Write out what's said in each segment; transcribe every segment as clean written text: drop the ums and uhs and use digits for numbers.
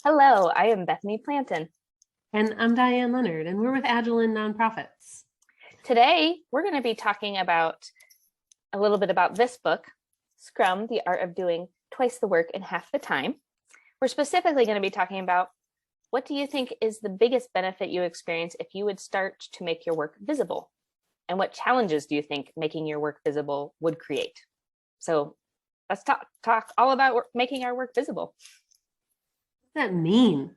Hello, I am Bethany Planton. And I'm Diane Leonard, and we're with Agile in Nonprofits. Today, we're going to be talking about a little bit about this book, Scrum, The Art of Doing Twice the Work in Half the Time. We're specifically going to be talking about what do you think is the biggest benefit you experience if you would start to make your work visible? And what challenges do you think making your work visible would create? So let's talk all about making our work visible. What does that mean?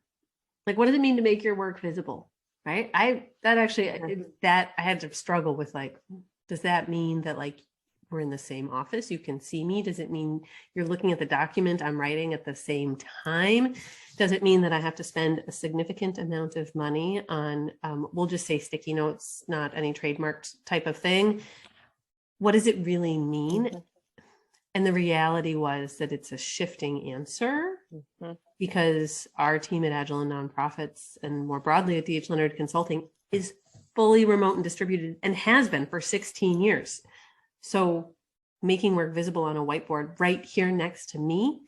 Like, what does it mean to make your work visible? Right? I had to struggle with, like, does that mean that, like, we're in the same office, you can see me? Does it mean you're looking at the document I'm writing at the same time? Does it mean that I have to spend a significant amount of money on, we'll just say sticky notes, not any trademarked type of thing? What does it really mean? Mm-hmm. And the reality was that it's a shifting answer. Mm-hmm. Because our team at Agile and Nonprofits, and more broadly at DH Leonard Consulting, is fully remote and distributed and has been for 16 years. So making work visible on a whiteboard right here next to me,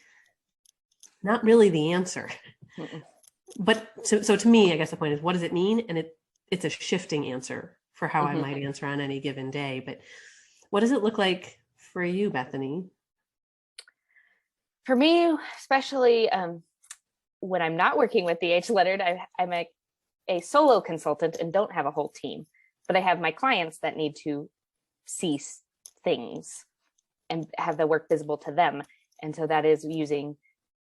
not really the answer. Mm-mm. But so to me, I guess the point is, what does it mean? And it's a shifting answer for how I might answer on any given day. But what does it look like for you, Bethany? For me, especially when I'm not working with DH Leonard, I'm a solo consultant and don't have a whole team, but I have my clients that need to see things and have the work visible to them. And so that is using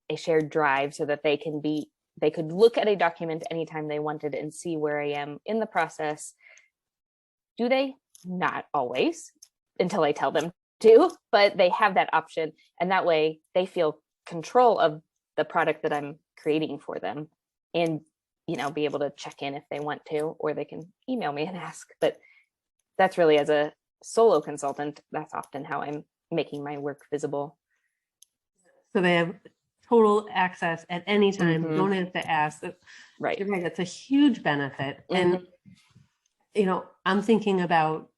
a shared drive so that they could look at a document anytime they wanted and see where I am in the process. Do they? Not always, until I tell them to, but they have that option. And that way they feel control of the product that I'm creating for them, and be able to check in if they want to, or they can email me and ask. But that's really, as a solo consultant, that's often how I'm making my work visible. So they have total access at any time. Mm-hmm. Don't have to ask. Right. You're right. That's a huge benefit. Mm-hmm. And I'm thinking about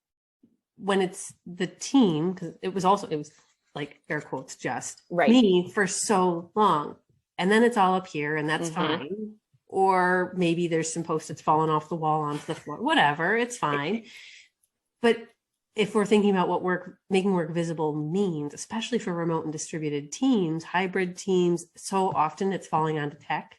when it's the team, because it was like air quotes just right. me for so long. And then it's all up here, and that's fine. Or maybe there's some Post-its falling off the wall onto the floor, whatever, it's fine. But if we're thinking about what making work visible means, especially for remote and distributed teams, hybrid teams, so often it's falling onto tech.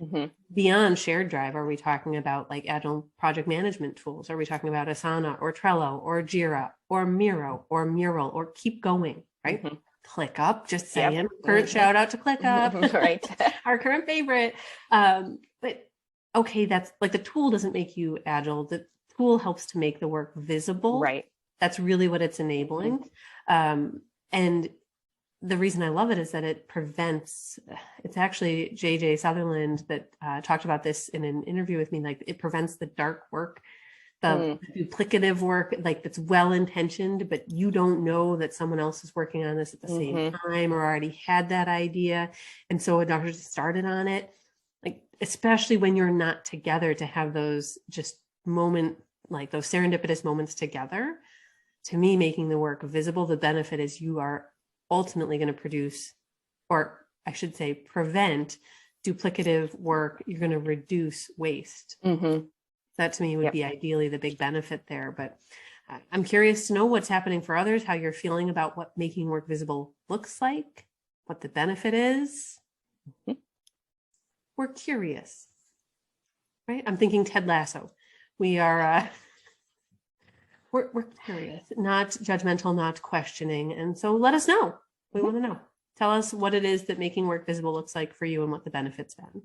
Mm-hmm. Beyond shared drive, are we talking about like Agile project management tools? Are we talking about Asana or Trello or Jira or Miro or Mural, or keep going, right? Mm-hmm. ClickUp, just saying. Yep. Current shout out to ClickUp, right? Our current favorite. But okay, that's like, the tool doesn't make you agile. The tool helps to make the work visible. Right. That's really what it's enabling. Mm-hmm. And the reason I love it is that it prevents. It's actually J.J. Sutherland that talked about this in an interview with me. Like, it prevents the dark work, the duplicative work, like, that's well-intentioned, but you don't know that someone else is working on this at the same time or already had that idea. And so a doctor just started on it, like, especially when you're not together, to have those just like those serendipitous moments together. To me, making the work visible, the benefit is you are ultimately going to produce, or I should say, prevent duplicative work. You're going to reduce waste. Mm-hmm. That to me would be ideally the big benefit there. But I'm curious to know what's happening for others, how you're feeling about what making work visible looks like, what the benefit is. Mm-hmm. We're curious, right? I'm thinking Ted Lasso. We are, we're curious, not judgmental, not questioning. And so let us know. We want to know. Tell us what it is that making work visible looks like for you and what the benefit's been.